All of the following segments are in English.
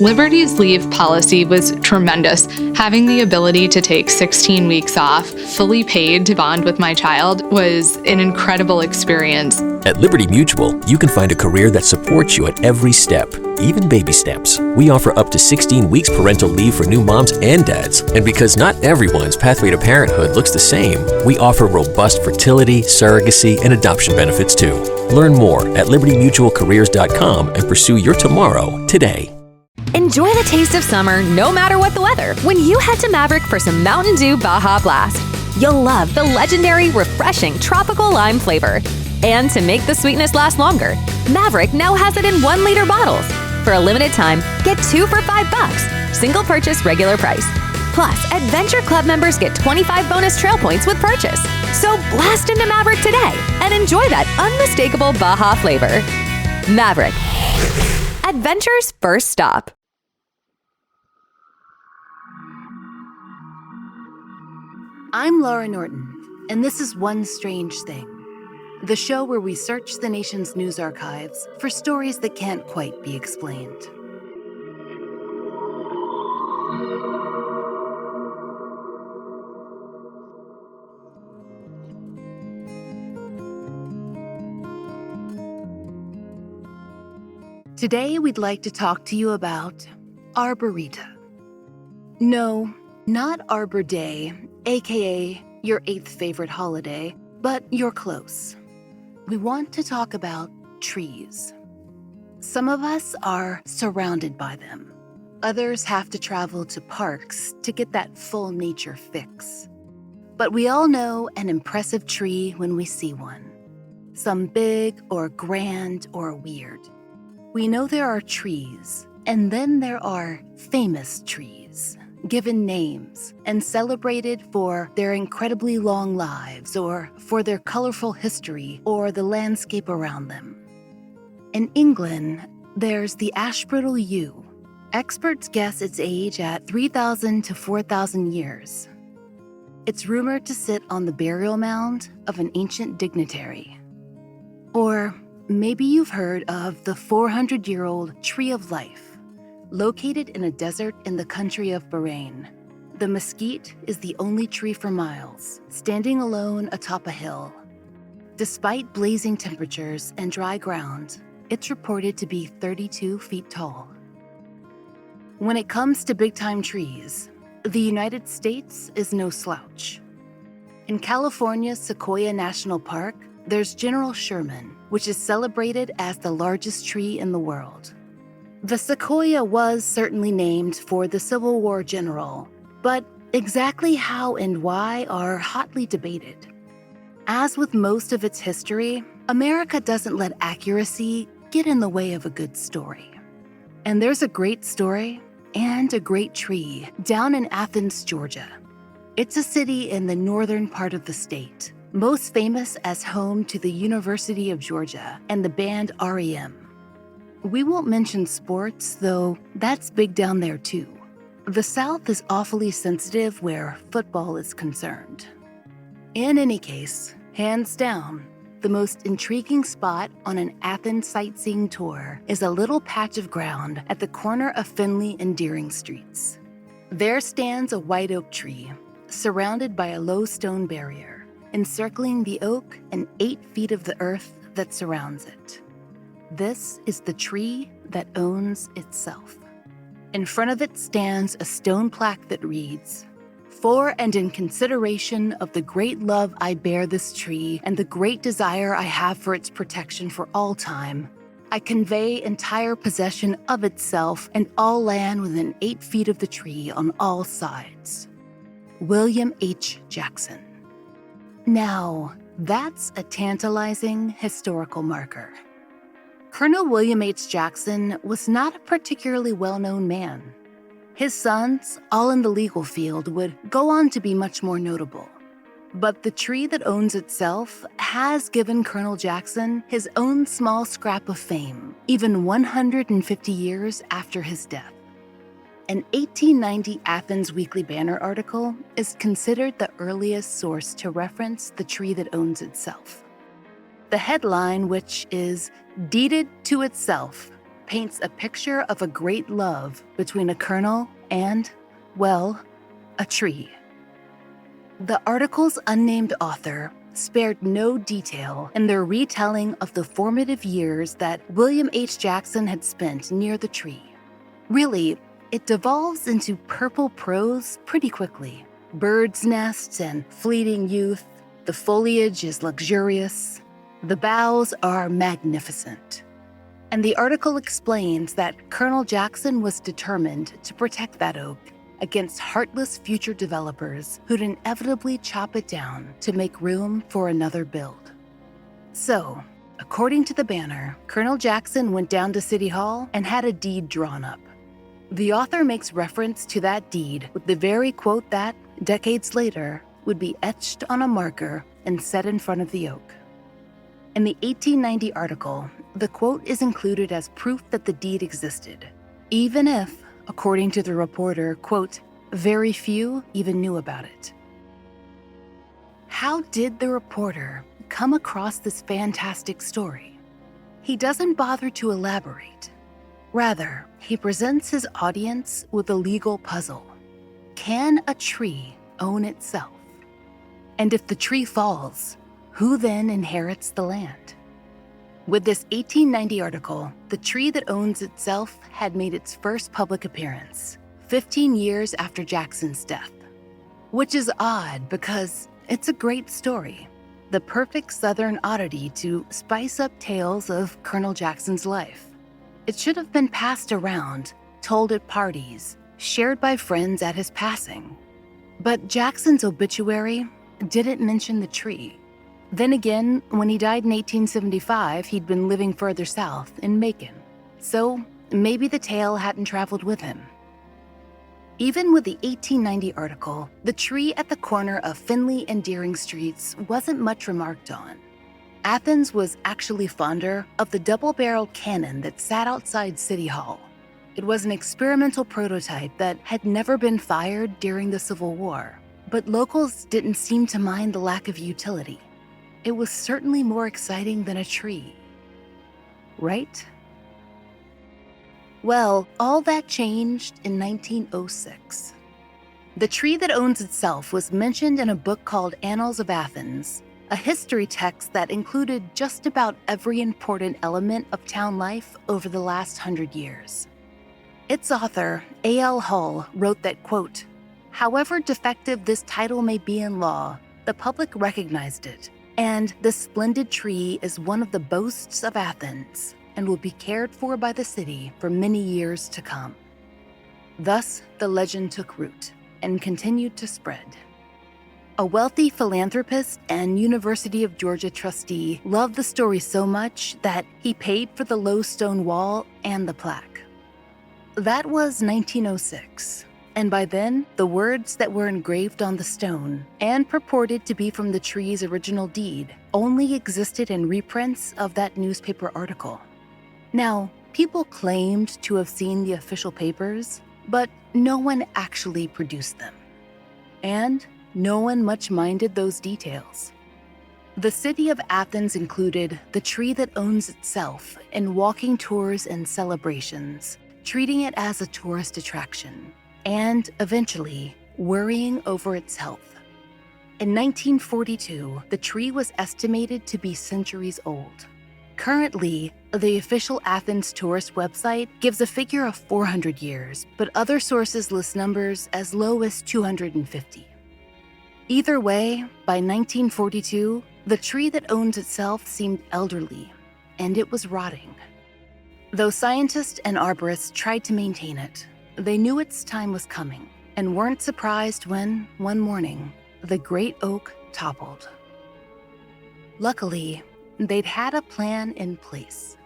Liberty's leave policy was tremendous. Having the ability to take 16 weeks off, fully paid to bond with my child, was an incredible experience. At Liberty Mutual, you can find a career that supports you at every step, even baby steps. We offer up to 16 weeks parental leave for new moms and dads. And because not everyone's pathway to parenthood looks the same, we offer robust fertility, surrogacy, and adoption benefits too. Learn more at libertymutualcareers.com and pursue your tomorrow today. Enjoy the taste of summer no matter what the weather when you head to Maverick for some Mountain Dew Baja Blast. You'll love the legendary, refreshing tropical lime flavor. And to make the sweetness last longer, Maverick now has it in 1-liter bottles. For a limited time, get 2 for $5. Single purchase regular price. Plus, Adventure Club members get 25 bonus trail points with purchase. So blast into Maverick today and enjoy that unmistakable Baja flavor. Maverick. Adventure's first stop. I'm Laurah Norton, and this is One Strange Thing, the show where we search the nation's news archives for stories that can't quite be explained. Today, we'd like to talk to you about Arboreta. No, not Arbor Day, aka your 8th favorite holiday, but you're close. We want to talk about trees. Some of us are surrounded by them. Others have to travel to parks to get that full nature fix. But we all know an impressive tree when we see one. Some big or grand or weird. We know there are trees, and then there are famous trees, given names and celebrated for their incredibly long lives or for their colorful history or the landscape around them. In England, there's the ash brittle yew. Experts guess its age at 3,000 to 4,000 years. It's rumored to sit on the burial mound of an ancient dignitary. Or maybe you've heard of the 400-year-old Tree of Life, located in a desert in the country of Bahrain. The mesquite is the only tree for miles, standing alone atop a hill. Despite blazing temperatures and dry ground, it's reported to be 32 feet tall. When it comes to big-time trees, the United States is no slouch. In California's Sequoia National Park, there's General Sherman, which is celebrated as the largest tree in the world. The sequoia was certainly named for the Civil War general, but exactly how and why are hotly debated. As with most of its history, America doesn't let accuracy get in the way of a good story. And there's a great story and a great tree down in Athens, Georgia. It's a city in the northern part of the state, most famous as home to the University of Georgia and the band REM. We won't mention sports, though that's big down there too. The South is awfully sensitive where football is concerned. In any case, hands down, the most intriguing spot on an Athens sightseeing tour is a little patch of ground at the corner of Finley and Deering Streets. There stands a white oak tree, surrounded by a low stone barrier, encircling the oak and 8 feet of the earth that surrounds it. This is the tree that owns itself. In front of it stands a stone plaque that reads, "For and in consideration of the great love I bear this tree and the great desire I have for its protection for all time, I convey entire possession of itself and all land within 8 feet of the tree on all sides. William H. Jackson." Now, that's a tantalizing historical marker. Colonel William H. Jackson was not a particularly well-known man. His sons, all in the legal field, would go on to be much more notable. But the tree that owns itself has given Colonel Jackson his own small scrap of fame, even 150 years after his death. An 1890 Athens Weekly Banner article is considered the earliest source to reference the tree that owns itself. The headline, which is "Deeded to Itself," paints a picture of a great love between a colonel and, well, a tree. The article's unnamed author spared no detail in their retelling of the formative years that William H. Jackson had spent near the tree. Really, it devolves into purple prose pretty quickly. Birds' nests and fleeting youth, the foliage is luxurious, the boughs are magnificent. And the article explains that Colonel Jackson was determined to protect that oak against heartless future developers who'd inevitably chop it down to make room for another build. So, according to the banner, Colonel Jackson went down to City Hall and had a deed drawn up. The author makes reference to that deed with the very quote that, decades later, would be etched on a marker and set in front of the oak. In the 1890 article, the quote is included as proof that the deed existed, even if, according to the reporter, quote, very few even knew about it. How did the reporter come across this fantastic story? He doesn't bother to elaborate. Rather, he presents his audience with a legal puzzle. Can a tree own itself? And if the tree falls, who then inherits the land? With this 1890 article, the tree that owns itself had made its first public appearance, 15 years after Jackson's death. Which is odd because it's a great story, the perfect Southern oddity to spice up tales of Colonel Jackson's life. It should have been passed around, told at parties, shared by friends at his passing. But Jackson's obituary didn't mention the tree. Then again, when he died in 1875, he'd been living further south in Macon. So maybe the tale hadn't traveled with him. Even with the 1890 article, the tree at the corner of Finley and Deering Streets wasn't much remarked on. Athens was actually fonder of the double-barreled cannon that sat outside City Hall. It was an experimental prototype that had never been fired during the Civil War, but locals didn't seem to mind the lack of utility. It was certainly more exciting than a tree. Right? Well, all that changed in 1906. The tree that owns itself was mentioned in a book called Annals of Athens, a history text that included just about every important element of town life over the last 100 years. Its author, A.L. Hull, wrote that, quote, however defective this title may be in law, the public recognized it, and the splendid tree is one of the boasts of Athens and will be cared for by the city for many years to come. Thus, the legend took root and continued to spread. A wealthy philanthropist and University of Georgia trustee loved the story so much that he paid for the low stone wall and the plaque. That was 1906. And by then, the words that were engraved on the stone and purported to be from the tree's original deed only existed in reprints of that newspaper article. Now, people claimed to have seen the official papers, but no one actually produced them. And no one much minded those details. The city of Athens included the tree that owns itself in walking tours and celebrations, treating it as a tourist attraction, and eventually worrying over its health. In 1942, the tree was estimated to be centuries old. Currently, the official Athens tourist website gives a figure of 400 years, but other sources list numbers as low as 250. Either way, by 1942, the tree that owns itself seemed elderly, and it was rotting. Though scientists and arborists tried to maintain it, they knew its time was coming and weren't surprised when, one morning, the great oak toppled. Luckily, they'd had a plan in place.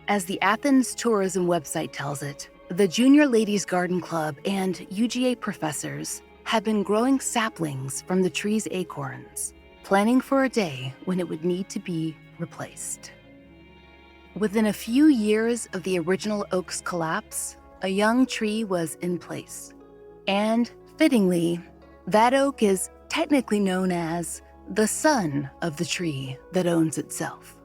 As the Athens tourism website tells it, the Junior Ladies Garden Club and UGA professors had been growing saplings from the tree's acorns, planning for a day when it would need to be replaced. Within a few years of the original oak's collapse, a young tree was in place. And, fittingly, that oak is technically known as the son of the tree that owns itself.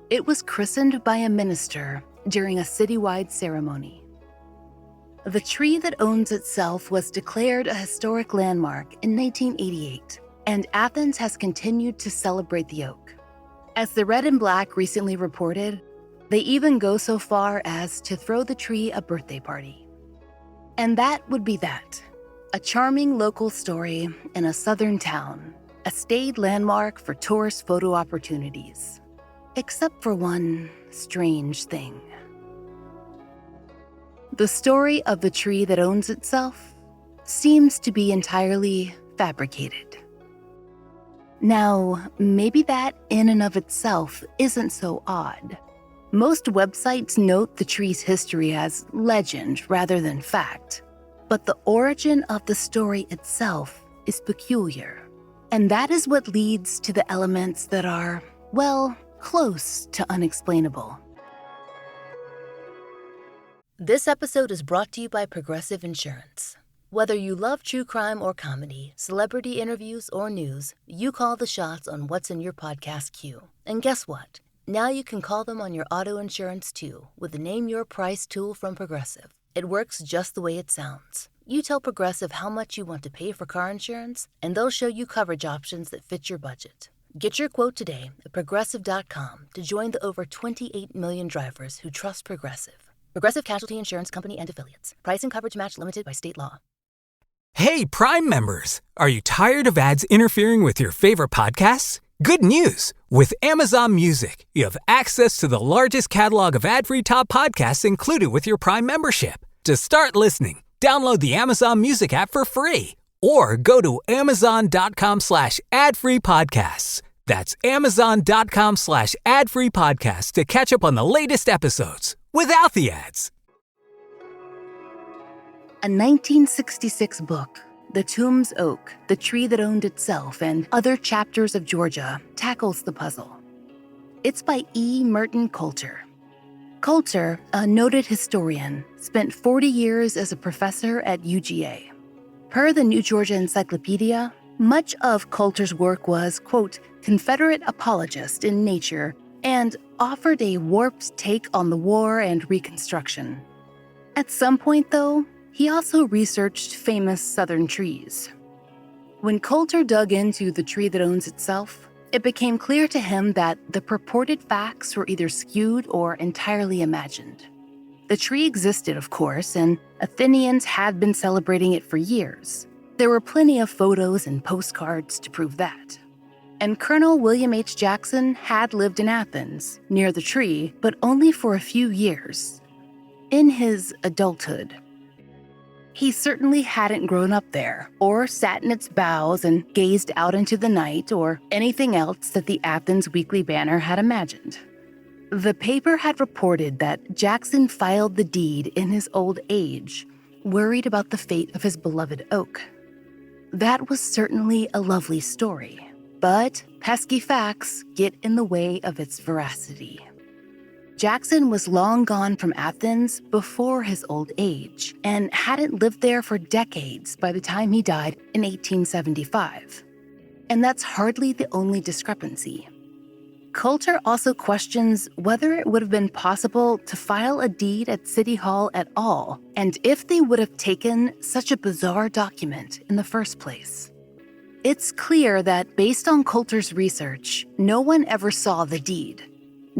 It was christened by a minister during a citywide ceremony. The tree that owns itself was declared a historic landmark in 1988, and Athens has continued to celebrate the oak. As the Red and Black recently reported, they even go so far as to throw the tree a birthday party. And that would be that. A charming local story in a southern town, a staid landmark for tourist photo opportunities. Except for one strange thing. The story of the tree that owns itself seems to be entirely fabricated. Now, maybe that in and of itself isn't so odd. Most websites note the tree's history as legend rather than fact, but the origin of the story itself is peculiar. And that is what leads to the elements that are, well, close to unexplainable. This episode is brought to you by Progressive Insurance. Whether you love true crime or comedy, celebrity interviews or news, you call the shots on what's in your podcast queue. And guess what? Now you can call them on your auto insurance too with the Name Your Price tool from Progressive. It works just the way it sounds. You tell Progressive how much you want to pay for car insurance, and they'll show you coverage options that fit your budget. Get your quote today at Progressive.com to join the over 28 million drivers who trust Progressive. Progressive Casualty Insurance Company and Affiliates. Price and coverage match limited by state law. Hey, Prime members! Are you tired of ads interfering with your favorite podcasts? Good news! With Amazon Music, you have access to the largest catalog of ad-free top podcasts included with your Prime membership. To start listening, download the Amazon Music app for free or go to amazon.com/ad-free podcasts. That's amazon.com/ad-free podcasts to catch up on the latest episodes without the ads. A 1966 book, The Tomb's Oak, The Tree That Owned Itself, and Other Chapters of Georgia, tackles the puzzle. It's by E. Merton Coulter. Coulter, a noted historian, spent 40 years as a professor at UGA. Per the New Georgia Encyclopedia, much of Coulter's work was, quote, Confederate apologist in nature and offered a warped take on the war and Reconstruction. At some point, though, he also researched famous Southern trees. When Coulter dug into The Tree That Owns Itself, it became clear to him that the purported facts were either skewed or entirely imagined. The tree existed, of course, and Athenians had been celebrating it for years. There were plenty of photos and postcards to prove that. And Colonel William H. Jackson had lived in Athens, near the tree, but only for a few years. In his adulthood, he certainly hadn't grown up there, or sat in its boughs and gazed out into the night, or anything else that the Athens Weekly Banner had imagined. The paper had reported that Jackson filed the deed in his old age, worried about the fate of his beloved oak. That was certainly a lovely story, but pesky facts get in the way of its veracity. Jackson was long gone from Athens before his old age and hadn't lived there for decades by the time he died in 1875. And that's hardly the only discrepancy. Coulter also questions whether it would have been possible to file a deed at City Hall at all, and if they would have taken such a bizarre document in the first place. It's clear that based on Coulter's research, no one ever saw the deed.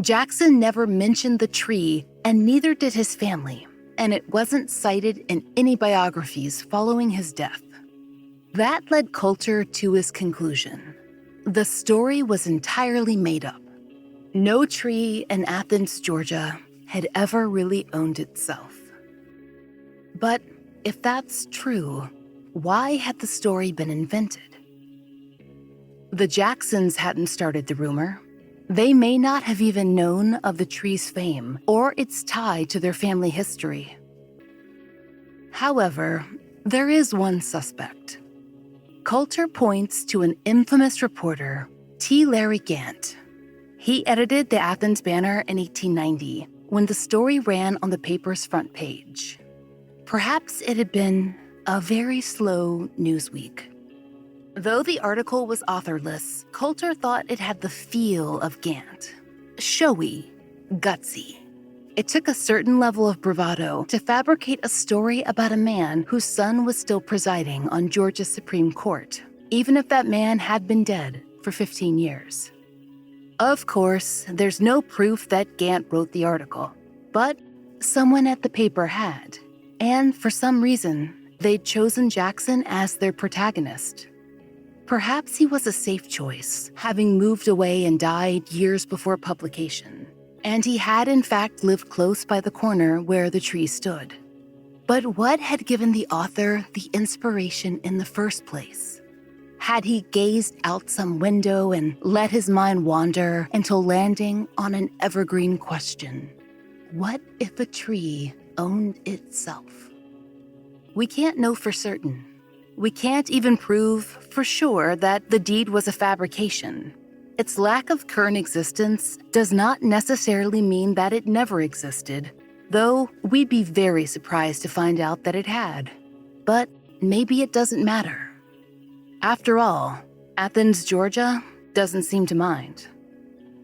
Jackson never mentioned the tree, and neither did his family, and it wasn't cited in any biographies following his death. That led Coulter to his conclusion. The story was entirely made up. No tree in Athens, Georgia, had ever really owned itself. But if that's true, why had the story been invented? The Jacksons hadn't started the rumor. They may not have even known of the tree's fame or its tie to their family history. However, there is one suspect. Coulter points to an infamous reporter, T. Larry Gant. He edited the Athens Banner in 1890 when the story ran on the paper's front page. Perhaps it had been a very slow news week. Though the article was authorless, Coulter thought it had the feel of Gant. Showy, gutsy. It took a certain level of bravado to fabricate a story about a man whose son was still presiding on Georgia's Supreme Court, even if that man had been dead for 15 years. Of course, there's no proof that Gant wrote the article, but someone at the paper had, and for some reason, they'd chosen Jackson as their protagonist. Perhaps he was a safe choice, having moved away and died years before publication, and he had in fact lived close by the corner where the tree stood. But what had given the author the inspiration in the first place? Had he gazed out some window and let his mind wander until landing on an evergreen question? What if a tree owned itself? We can't know for certain. We can't even prove for sure that the deed was a fabrication. Its lack of current existence does not necessarily mean that it never existed, though we'd be very surprised to find out that it had. But maybe it doesn't matter. After all, Athens, Georgia doesn't seem to mind.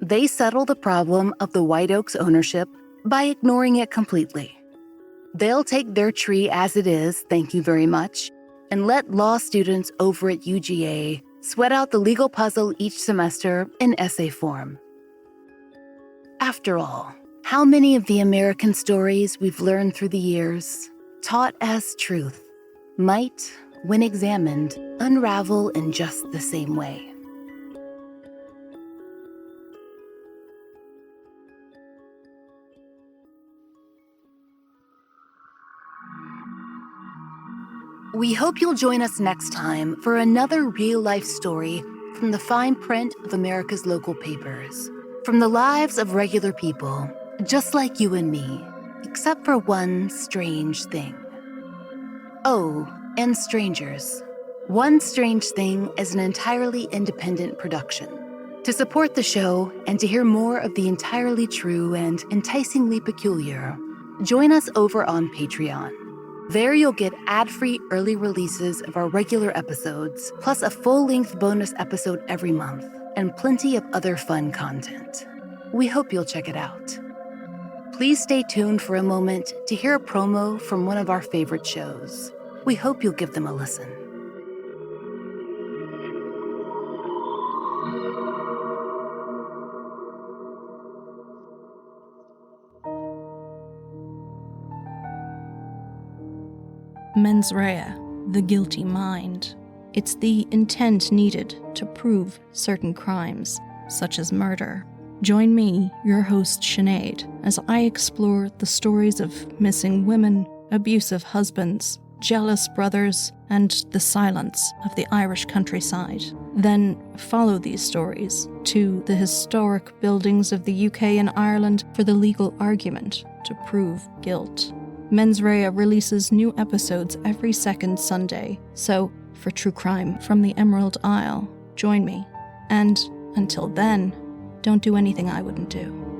They settle the problem of the White Oak's ownership by ignoring it completely. They'll take their tree as it is, thank you very much, and let law students over at UGA sweat out the legal puzzle each semester in essay form. After all, how many of the American stories we've learned through the years, taught as truth, might, when examined, unravel in just the same way? We hope you'll join us next time for another real-life story from the fine print of America's local papers, from the lives of regular people, just like you and me, except for one strange thing. Oh, and strangers. One Strange Thing is an entirely independent production. To support the show and to hear more of the entirely true and enticingly peculiar, join us over on Patreon. There you'll get ad-free early releases of our regular episodes, plus a full-length bonus episode every month, and plenty of other fun content. We hope you'll check it out. Please stay tuned for a moment to hear a promo from one of our favorite shows. We hope you'll give them a listen. Mens rea, the guilty mind. It's the intent needed to prove certain crimes, such as murder. Join me, your host Sinead, as I explore the stories of missing women, abusive husbands, jealous brothers, and the silence of the Irish countryside. Then follow these stories to the historic buildings of the UK and Ireland for the legal argument to prove guilt. Mens Rea releases new episodes every second Sunday, so for true crime from the Emerald Isle, join me. And until then, don't do anything I wouldn't do.